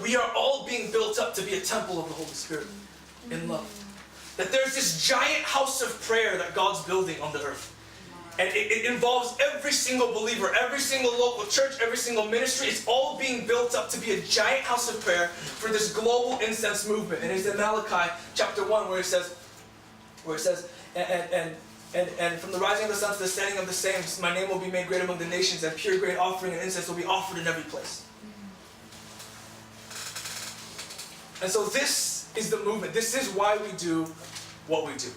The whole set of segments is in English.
that we are all being built up to be a temple of the Holy Spirit in love. That there's this giant house of prayer that God's building on the earth. And it involves every single believer, every single local church, every single ministry. It's all being built up to be a giant house of prayer for this global incense movement. And it's in Malachi chapter 1 where it says, and from the rising of the sun to the setting of the same, my name will be made great among the nations, and pure grain offering and incense will be offered in every place. And so this is the movement. This is why we do what we do.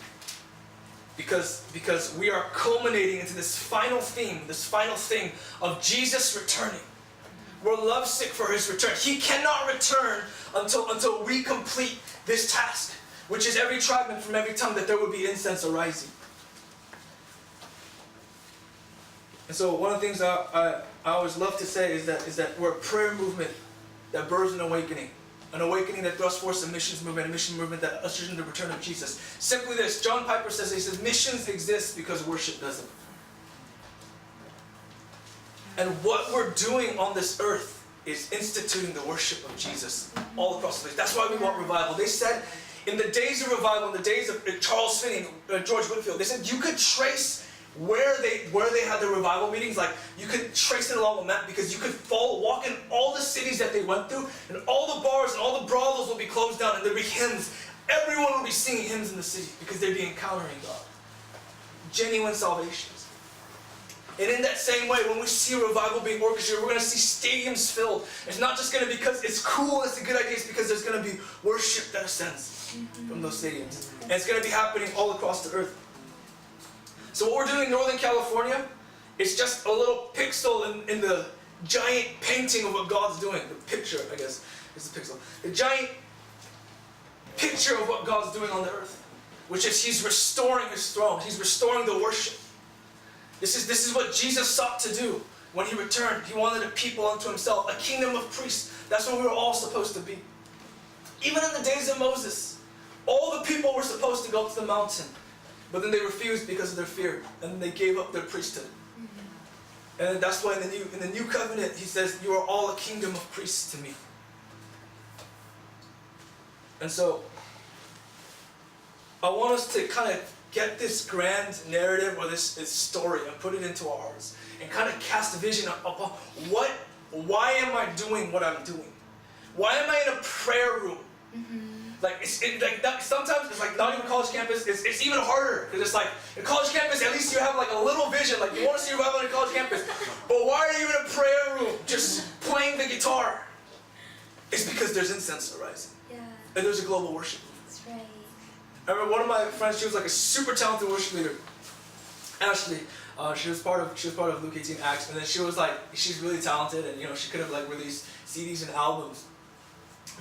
Because we are culminating into this final theme, this final thing of Jesus returning. We're lovesick for His return. He cannot return until we complete this task, which is every tribe and from every tongue that there would be incense arising. And so one of the things I always love to say is that we're a prayer movement that births an awakening. An awakening that thrusts forth a missions movement that ushers in the return of Jesus. Simply this, John Piper says, he says, missions exist because worship doesn't. And what we're doing on this earth is instituting the worship of Jesus all across the place. That's why we want revival. They said, in the days of revival, in the days of Charles Finney, George Whitefield, they said you could trace where they had the revival meetings, like you could trace it along a map because you could walk in all the cities that they went through, and all the bars and all the brothels will be closed down, and there'll be hymns. Everyone will be singing hymns in the city because they'd be encountering God. Genuine salvations. And in that same way, when we see a revival being orchestrated, we're going to see stadiums filled. It's not just going to be because it's cool, it's a good idea, it's because there's going to be worship that ascends from those stadiums. And it's going to be happening all across the earth. So what we're doing in Northern California is just a little pixel in the giant painting of what God's doing. The picture, I guess, is the pixel. The giant picture of what God's doing on the earth, which is He's restoring His throne. He's restoring the worship. This is what Jesus sought to do when He returned. He wanted a people unto Himself, a kingdom of priests. That's what we were all supposed to be. Even in the days of Moses, all the people were supposed to go to the mountain. But then they refused because of their fear, and then they gave up their priesthood. And that's why in the new covenant, He says, you are all a kingdom of priests to me. And so, I want us to kind of get this grand narrative or this story and put it into our hearts. And kind of cast a vision upon why am I doing what I'm doing? Why am I in a prayer room? Sometimes it's like not even college campus. It's even harder because it's like in college campus at least you have like a little vision. Like you want to see revival in a college campus, but why are you in a prayer room just playing the guitar? It's because there's incense arising, and there's a global worship. That's right. I remember one of my friends. She was like a super talented worship leader. Ashley, she was part of Luke 18 Acts, and then she's really talented, and she could have like released CDs and albums.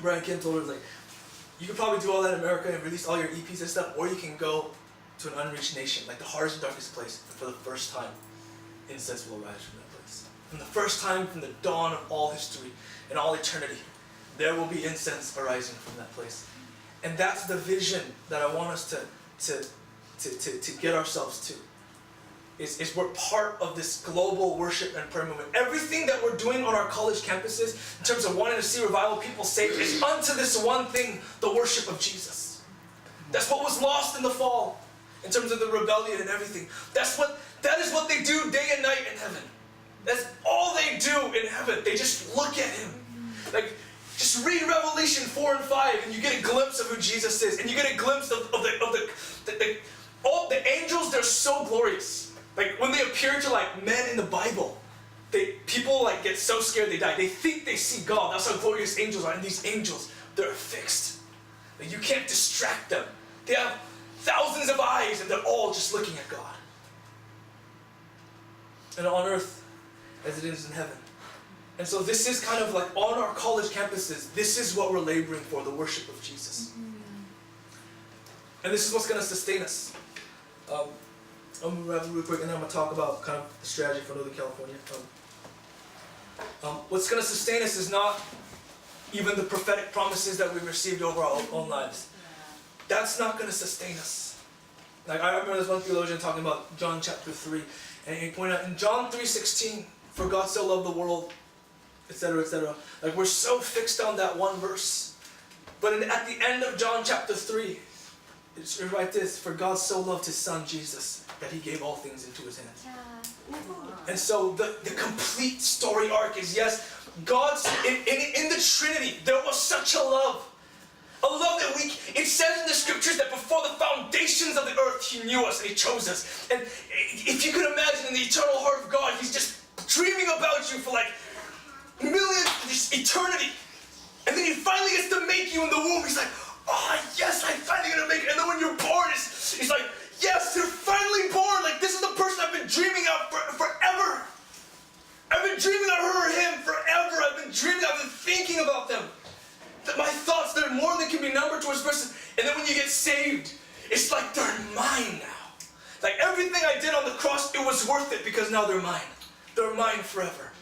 Brian Kim told her like, you could probably do all that in America and release all your EPs and stuff, or you can go to an unreached nation, like the hardest and darkest place, and for the first time, incense will arise from that place. From the first time, from the dawn of all history and all eternity, there will be incense arising from that place. And that's the vision that I want us to get ourselves to. Is we're part of this global worship and prayer movement. Everything that we're doing on our college campuses, in terms of wanting to see revival people saved, is unto this one thing, the worship of Jesus. That's what was lost in the fall, in terms of the rebellion and everything. That is what they do day and night in heaven. That's all they do in heaven. They just look at Him. Like, just read Revelation 4 and 5, and you get a glimpse of who Jesus is, and you get a glimpse of all the angels. They're so glorious. Like when they appear to like men in the Bible, people like get so scared they die. They think they see God. That's how glorious angels are. And these angels, they're fixed. Like you can't distract them. They have thousands of eyes, and they're all just looking at God. And on earth, as it is in heaven. And so this is kind of like on our college campuses, this is what we're laboring for, the worship of Jesus. And this is what's going to sustain us. I'm going to wrap real quick, and then I'm going to talk about kind of the strategy for Northern California. What's going to sustain us is not even the prophetic promises that we've received over our own lives. That's not going to sustain us. Like I remember there's one theologian talking about John chapter 3, and he pointed out in John 3:16, for God so loved the world, etc., etc. Like we're so fixed on that one verse. But at the end of John chapter 3, it's right this, for God so loved his son Jesus that he gave all things into his hands. And so the complete story arc is, yes, God's, in the Trinity, there was such a love. A love that it says in the scriptures that before the foundations of the earth, he knew us and he chose us. And if you could imagine in the eternal heart of God, he's just dreaming about you for like millions, this eternity. And then he finally gets to make you in the womb. He's like, oh yes, I'm finally gonna make it. And then when you're born, he's like, yes, you're finally born. Like this is the person I've been dreaming of forever. I've been dreaming of her or him forever. I've been thinking about them. That my thoughts, they're more than can be numbered towards this person. And then when you get saved, it's like they're mine now. Like everything I did on the cross, it was worth it because now they're mine. They're mine forever.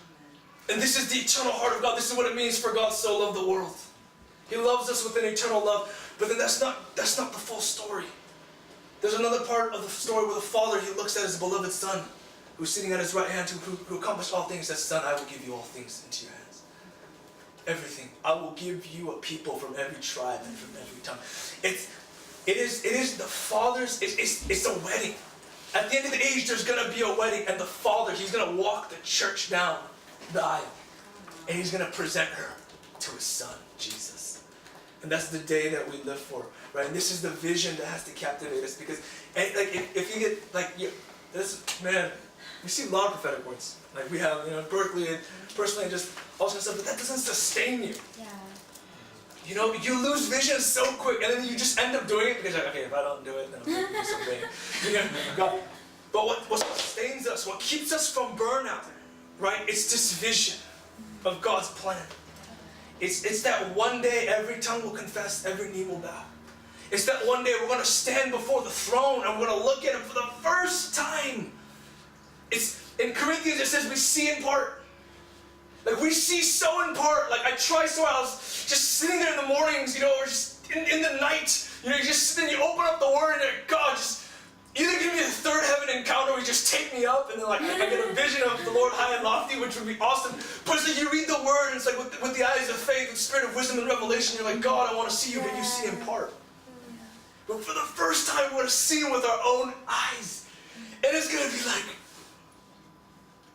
And this is the eternal heart of God. This is what it means for God so loved the world. He loves us with an eternal love. But then that's not the full story. There's another part of the story where the Father, he looks at his beloved Son, who's sitting at his right hand, who accomplished all things. Says, Son, I will give you all things into your hands. Everything. I will give you a people from every tribe and from every tongue. It is the Father's, it's a wedding. At the end of the age, there's going to be a wedding, and the Father, he's going to walk the church down the aisle, and he's going to present her to his Son, Jesus. And that's the day that we live for, right? And this is the vision that has to captivate us, because, and like, if you get, like, this, man, we see a lot of prophetic words. Like we have, Berkeley, and personally, just all sorts of stuff, but that doesn't sustain you. Yeah. You lose vision so quick, and then you just end up doing it because you're like, okay, if I don't do it, then I'm going to do something. God. But what sustains us, what keeps us from burnout, right? It's this vision of God's plan. It's that one day every tongue will confess, every knee will bow. It's that one day we're going to stand before the throne and we're going to look at him for the first time. It's in Corinthians, it says we see in part. Like we see so in part. Like I try so I was just sitting there in the mornings, or just in the night, you just sit and you open up the Word and you're like, God, just either give me the third heaven encounter or you just take me up, and then like I get a vision of the Lord high and lofty, which would be awesome. But it's like you read the Word and it's like with the eyes of faith, with the spirit of wisdom and revelation, you're like, God, I want to see you, but you see in part. But for the first time, we're going to see him with our own eyes. And it's going to be like,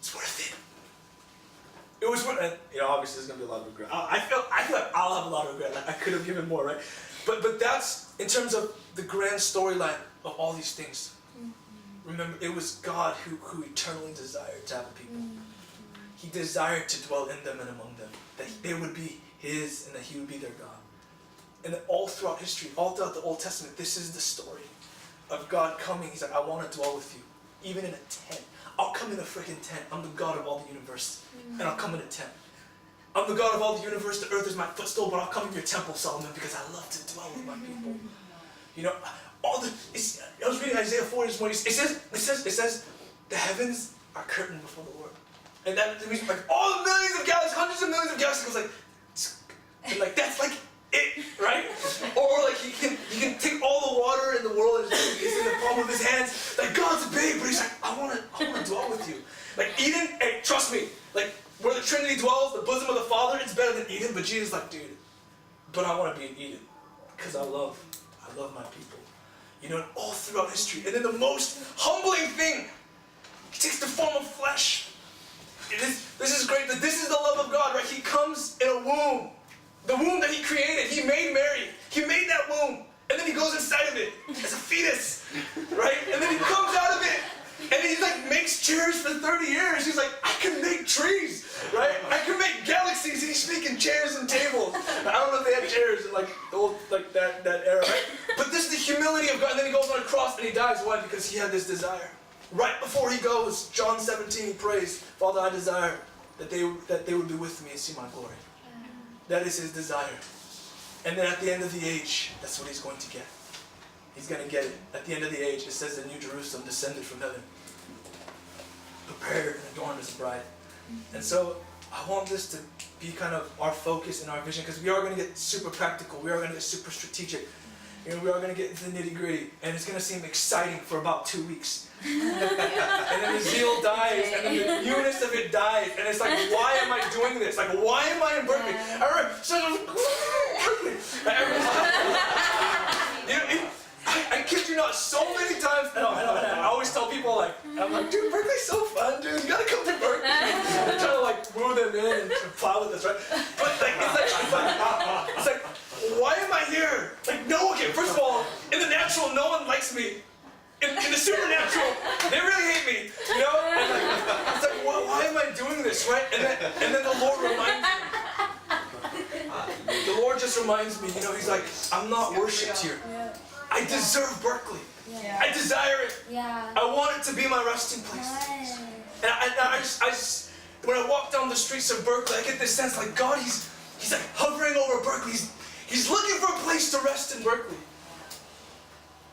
it's worth it. It was worth it. Obviously there's going to be a lot of regret. I feel like I'll have a lot of regret. Like I could have given more, right? But that's, in terms of the grand storyline of all these things. Remember, it was God who eternally desired to have a people. He desired to dwell in them and among them. That they would be his and that he would be their God. And then all throughout history, all throughout the Old Testament, this is the story of God coming. He's like, I want to dwell with you. Even in a tent. I'll come in a freaking tent. I'm the God of all the universe. And I'll come in a tent. I'm the God of all the universe. The earth is my footstool, but I'll come in your temple, Solomon, because I love to dwell with my people. I was reading Isaiah 40 this morning. It says, the heavens are curtained before the Lord. And that means like all the millions of galaxies, hundreds of millions of galaxies, like that's like it, right? Or like he can take all the water in the world and it's in the palm of his hands. Like God's big, but he's like, I want to dwell with you. Like Eden, hey, trust me, like where the Trinity dwells, the bosom of the Father, it's better than Eden. But Jesus is like, dude, but I want to be in Eden because I love my people. All throughout history. And then the most humbling thing, he takes the form of flesh. This is great. This is the love of God, right? He comes in a womb. The womb that he created. He made Mary. He made that womb. And then he goes inside of it as a fetus, right? And then he comes out of it. And he like makes chairs for 30 years. He's like, I can make trees, right? I can make galaxies. And he's making chairs and tables. I don't know if they had chairs in like the old, like that era, right? But this is the humility of God. And then he goes on a cross and he dies. Why? Because he had this desire. Right before he goes, John 17, he prays, Father, I desire that they would be with me and see my glory. That is his desire. And then at the end of the age, that's what he's going to get. He's going to get it. At the end of the age, it says the New Jerusalem descended from heaven, prepared and adorned as a bride. And so I want this to be kind of our focus and our vision, because we are going to get super practical. We are going to get super strategic. You know, we are going to get into the nitty-gritty, and it's going to seem exciting for about 2 weeks. And then the zeal dies, and then the newness of it dies, and it's like, why am I doing this? Like, why am I in Berkeley? I remember, I kid you not, so many times, I always tell people, like, I'm like, dude, Berkeley's so fun, dude, you gotta come to Berkeley. I'm trying to, like, woo them in and plow with us, right? But, like, it's like, why am I here? Like, no, okay, first of all, in the natural, no one likes me. In the supernatural, they really hate me, you know? And like, it's like, why am I doing this, right? And then the Lord reminds me. The Lord just reminds me, you know, He's like, I'm not worshipped here. I deserve Berkeley. I desire it. I want it to be my resting place. And I just, when I walk down the streets of Berkeley, I get this sense like God, He's like hovering over Berkeley. He's looking for a place to rest in Berkeley.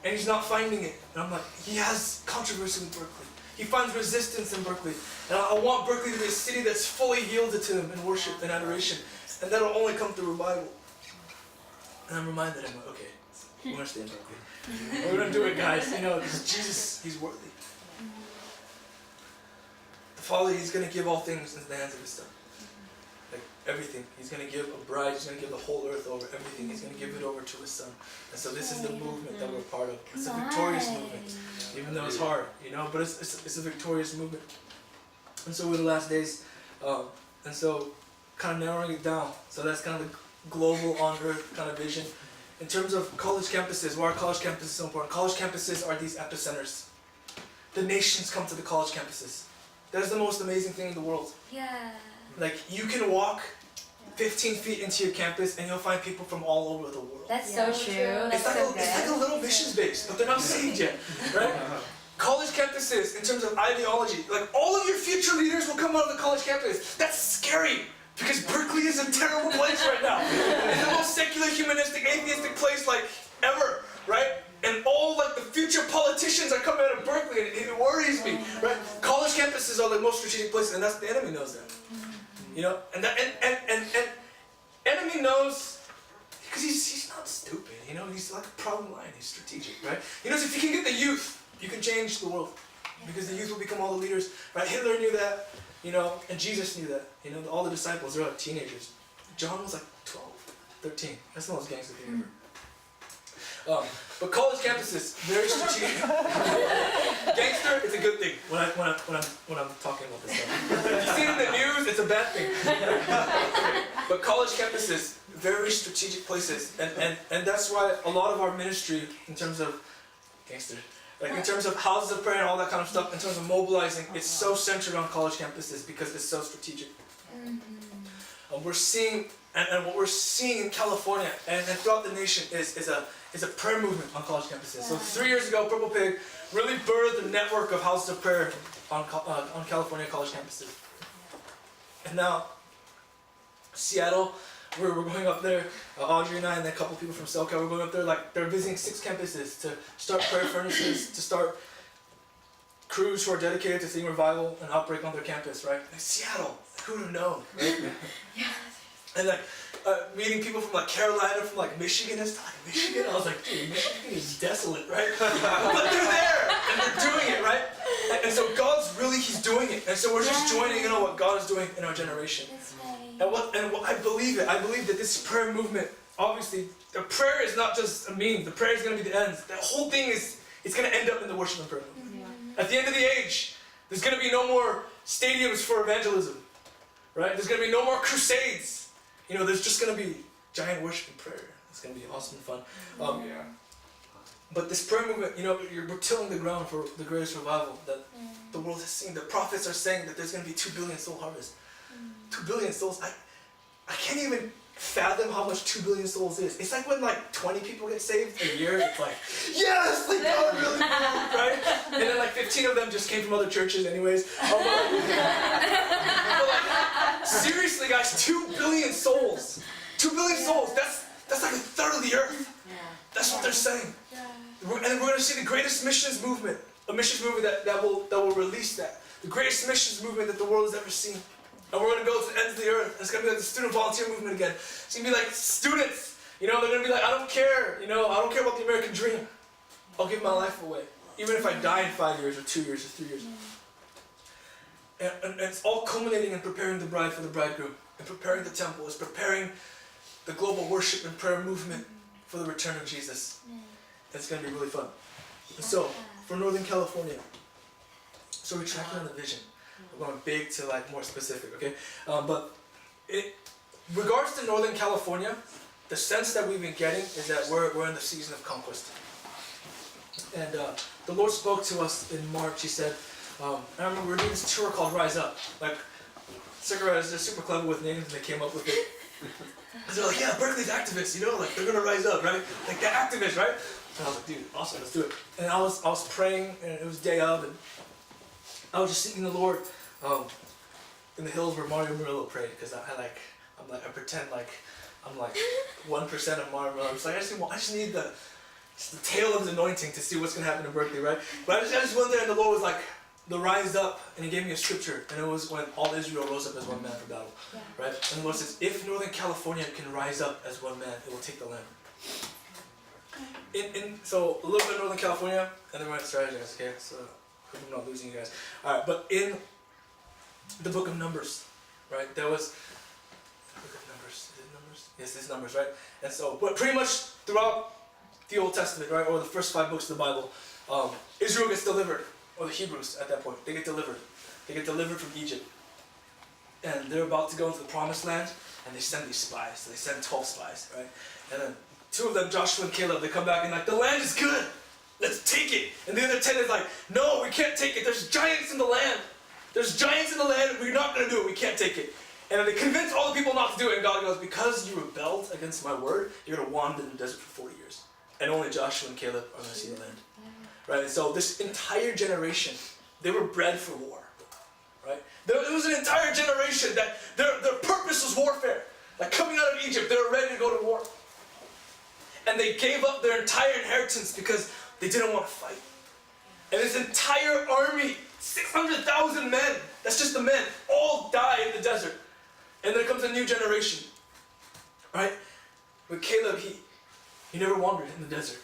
And He's not finding it. And I'm like, He has controversy with Berkeley. He finds resistance in Berkeley. And I want Berkeley to be a city that's fully yielded to Him in worship and adoration. And that'll only come through revival. And I'm reminded, I'm like, okay, we're going to stay in Berkeley. We're going to do it, guys. You know, Jesus, He's worthy. The Father, He's going to give all things into the hands of His Son. Like everything. He's going to give a bride. He's going to give the whole earth over. Everything. He's going to give it over to His Son. And so this is the movement that we're part of. It's a victorious movement. Even though it's hard, you know, but it's a victorious movement. And so we're the last days. And so kind of narrowing it down. So that's kind of the global on earth kind of vision. In terms of college campuses, why are college campuses so important? College campuses are these epicenters. The nations come to the college campuses. That is the most amazing thing in the world. Like, you can walk 15 feet into your campus and you'll find people from all over the world. That's so true. It's like a little missions base, but they're not saved yet, right? College campuses, in terms of ideology, like all of your future leaders will come out of the college campus. That's scary, because Berkeley is a terrible place right now. It's the most secular, humanistic, atheistic place like ever, right? And all like the future politicians are coming out of Berkeley, and it worries me, right? College campuses are the most strategic places, and that's the enemy knows that. You know, and enemy knows, because he's not stupid, you know, he's like a problem line, he's strategic, right? He knows if you can get the youth, you can change the world, because the youth will become all the leaders, right? Hitler knew that, you know, and Jesus knew that, you know, all the disciples, they're like teenagers. John was like 12, 13, that's the most gangster thing ever. But college campuses, very strategic. Gangster, it's a good thing when I'm talking about this stuff. If you see it in the news, it's a bad thing. But college campuses, very strategic places, and that's why a lot of our ministry, in terms of gangster, like in terms of houses of prayer and all that kind of stuff, in terms of mobilizing, it's so centered on college campuses because it's so strategic. We're seeing, and what we're seeing in California and throughout the nation is a prayer movement on college campuses. So 3 years ago, Purple Pig really birthed a network of houses of prayer on California college campuses. And now, Seattle, we're going up there, Audrey and I and a couple people from SoCal, we're going up there, like they're visiting 6 campuses to start prayer furnaces, to start crews who are dedicated to seeing revival and outbreak on their campus, right? Like Seattle, who would have known, right? And like meeting people from like Carolina, from like Michigan and stuff. Like Michigan, I was like, dude, Michigan is desolate, right? But they're there and they're doing it, right? And so God's really, He's doing it. And so we're just joining in on what God is doing in our generation. That's right. And what I believe it. I believe that this prayer movement, obviously, the prayer is not just a means. The prayer is going to be the ends. The whole thing is, it's going to end up in the worship and prayer movement. At the end of the age, there's going to be no more stadiums for evangelism, right? There's going to be no more crusades. You know, there's just going to be giant worship and prayer. It's going to be awesome and fun. But this prayer movement, you know, we're tilling the ground for the greatest revival that the world has seen. The prophets are saying that there's going to be 2 billion soul harvest. 2 billion souls. I can't even fathom how much 2 billion souls is. It's like when like 20 people get saved a year. It's like, yes, like God really moved, right? And then like 15 of them just came from other churches anyways. But like, seriously guys, 2 billion souls. 2 billion souls. That's like a third of the earth. That's what they're saying. And we're going to see the greatest missions movement. A missions movement that will release that. The greatest missions movement that the world has ever seen. And we're going to go to the ends of the earth. And it's going to be like the student volunteer movement again. It's going to be like students, You know, they're going to be like, I don't care. You know, I don't care about the American dream. I'll give my life away. Even if I die in 5 years or 2 years or 3 years. And it's all culminating in preparing the bride for the bridegroom. And preparing the temple. It's preparing the global worship and prayer movement for the return of Jesus. It's going to be really fun. And so, for Northern California, so we're tracking on the vision. We're going big to like more specific, okay? But regards to Northern California, the sense that we've been getting is that we're in the season of conquest. And the Lord spoke to us in March. He said, I remember we were doing this tour called Rise Up. Like, cigarettes, they're super clever with names and they came up with it. Because they're like, yeah, Berkeley's activists, you know, like they're gonna rise up, right? Like they're activists, right? And I was like, dude, awesome, let's do it. And I was praying, and it was day of, and I was just seeking the Lord in the hills where Mario Murillo prayed, because I pretend like I'm like 1% of Mario Murillo. I'm just like, I just need the tail of his anointing to see what's gonna happen in Berkeley, right? But I just went there, and the Lord was like, the rise up, and he gave me a scripture, and it was when all Israel rose up as one man for battle, right? And the Lord says, if Northern California can rise up as one man, it will take the land. So a little bit of Northern California, and then we're going to strategize, okay? So I hope I'm not losing you guys. All right, but in the book of Numbers, right? There was the book of Numbers. Is it Numbers? Yes, it's Numbers, right? And so, but pretty much throughout the Old Testament, right, or the first 5 books of the Bible, Israel gets delivered. Or the Hebrews at that point, they get delivered. They get delivered from Egypt. And they're about to go into the promised land, and they send these spies. They send 12 spies, right? And then 2 of them, Joshua and Caleb, they come back and like, the land is good. Let's take it. And the other 10 is like, no, we can't take it. There's giants in the land. There's giants in the land. We're not going to do it. We can't take it. And then they convince all the people not to do it. And God goes, because you rebelled against my word, you're going to wander in the desert for 40 years. And only Joshua and Caleb are going to see the land. Right, and so this entire generation, they were bred for war, right? There was an entire generation that their purpose was warfare. Like coming out of Egypt, they were ready to go to war. And they gave up their entire inheritance because they didn't want to fight. And this entire army, 600,000 men, that's just the men, all die in the desert. And then comes a new generation, right? But Caleb, he never wandered in the desert.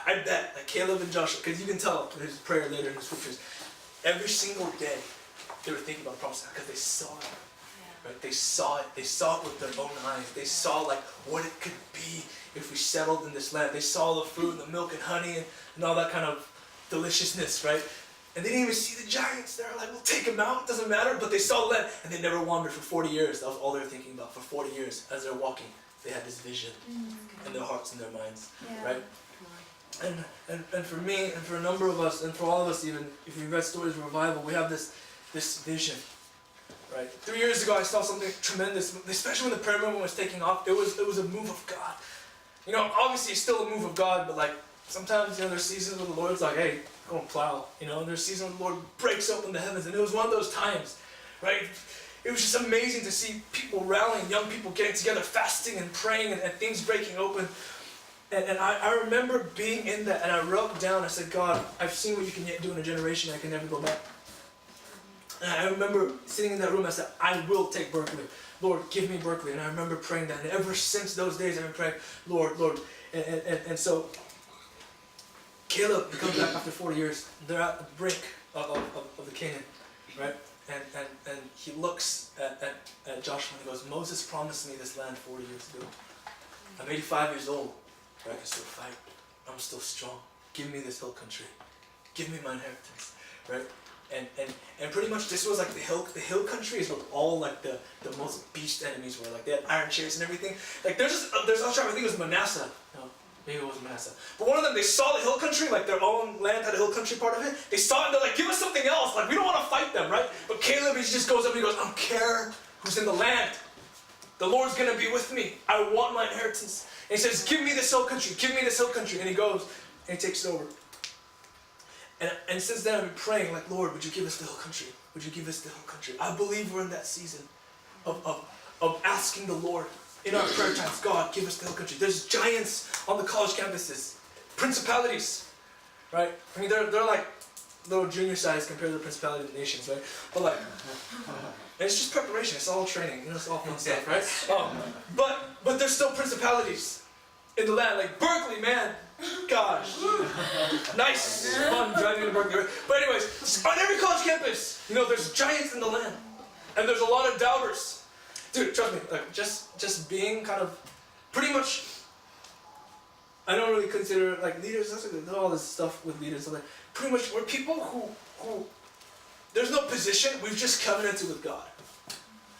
I bet, like Caleb and Joshua, because you can tell in his prayer later in the scriptures, every single day they were thinking about the promised land because they saw it. Right? They saw it with their own eyes. They saw like what it could be if we settled in this land. They saw the fruit and the milk and honey and all that kind of deliciousness, right? And they didn't even see the giants. They were like, we'll take them out, it doesn't matter. But they saw the land, and they never wandered for 40 years. That was all they were thinking about for 40 years as they're walking. They had this vision in their hearts and their minds, right? And for me, and for a number of us, and for all of us even, if you've read Stories of Revival, we have this vision, right? 3 years ago I saw something tremendous, especially when the prayer movement was taking off. It was a move of God. You know, obviously it's still a move of God, but like, sometimes, you know, there's seasons where the Lord's like, hey, go and plow, you know, and there's seasons where the Lord breaks open the heavens, and it was one of those times, right? It was just amazing to see people rallying, young people getting together, fasting and praying, and things breaking open. And I remember being in that, and I wrote down, I said, God, I've seen what you can do in a generation, I can never go back. And I remember sitting in that room, I said, I will take Berkeley. Lord, give me Berkeley. And I remember praying that, and ever since those days, I've been praying, Lord. And so, Caleb comes back after 40 years. They're at the brink of the Canaan, right? And he looks at Joshua and he goes, Moses promised me this land 40 years ago. I'm 85 years old. I can still fight. I'm still strong. Give me this hill country. Give me my inheritance, right? And pretty much this was like the hill country is where all like the most beast enemies were. Like they had iron chariots and everything. Like there's another tribe, I think it was Manasseh. No, maybe it was Manasseh. But one of them, they saw the hill country, like their own land had a hill country part of it. They saw it and they're like, give us something else. Like we don't want to fight them, right? But Caleb, he just goes up and he goes, I don't care who's in the land. The Lord's gonna be with me. I want my inheritance. And he says, give me this hill country, give me this hill country. And he goes and he takes it over. And since then I've been praying, like, Lord, would you give us the hill country? Would you give us the hill country? I believe we're in that season of asking the Lord in our prayer times, God, give us the hill country. There's giants on the college campuses, principalities, right? I mean, they're like little junior size compared to the principality of the nations, right? But like, and it's just preparation. It's all training. You know, it's all fun stuff, right? But there's still principalities. in the land. Like Berkeley, man. Gosh. Nice. Fun driving to Berkeley. But anyways, on every college campus, you know, there's giants in the land. And there's a lot of doubters. Dude, trust me, like just being kind of pretty much, I don't really consider like leaders, that's like all this stuff with leaders. So like pretty much we're people who there's no position, we've just covenanted with God.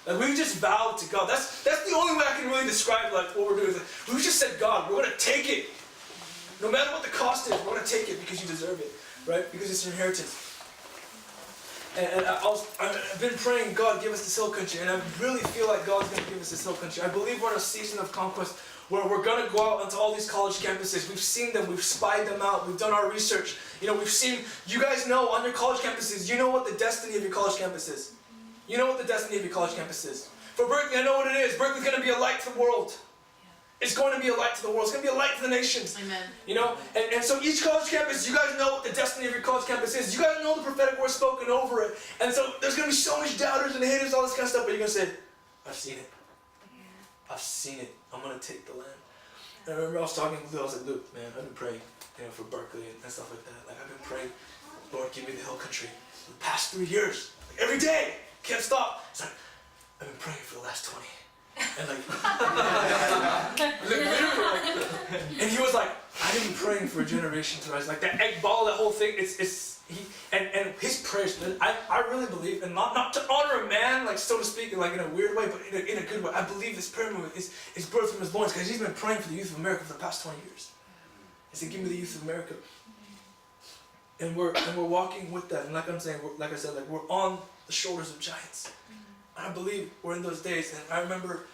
Like we've just vowed to God. That's the only way I can really describe like what we're doing. We've just said, God, we're gonna take it. No matter what the cost is, we're gonna take it because you deserve it. Right? Because it's your inheritance. And I've been praying, God, give us this hill country. And I really feel like God's going to give us this hill country. I believe we're in a season of conquest where we're going to go out onto all these college campuses. We've seen them. We've spied them out. We've done our research. You know, we've seen, you guys know on your college campuses, you know what the destiny of your college campus is. You know what the destiny of your college campus is. For Berkeley, I know what it is. Berkeley's going to be a light to the world. It's going to be a light to the world. It's going to be a light to the nations. Amen. You know, and so each college campus, you guys know what the destiny of your college campus is. You guys know the prophetic word spoken over it. And so there's going to be so much doubters and haters, all this kind of stuff, but you're going to say, I've seen it. I've seen it. I'm going to take the land. And I remember I was talking with Luke. I was like, Luke, man, I've been praying, you know, for Berkeley and stuff like that. Like, I've been praying, Lord, give me the hill country. For the past 3 years, like, every day, can't stop. It's like, I've been praying for the last 20. And like, literally, and he was like, I've been praying for a generation to rise. Like that egg ball, that whole thing, and his prayers, I really believe, and not to honor a man, like so to speak, like in a weird way, but in a good way. I believe this prayer movement is birthed from his loins because he's been praying for the youth of America for the past 20 years. He said, give me the youth of America. And we're walking with that. And like I'm saying, like I said, like we're on the shoulders of giants. I believe we're in those days, and I remember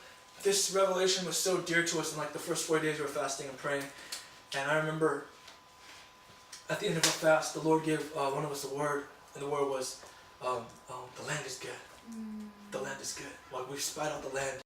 this revelation was so dear to us in like the first 4 days we were fasting and praying. And I remember at the end of our fast, the Lord gave one of us a word, and the word was, the land is good. The land is good. Like we've spied out the land.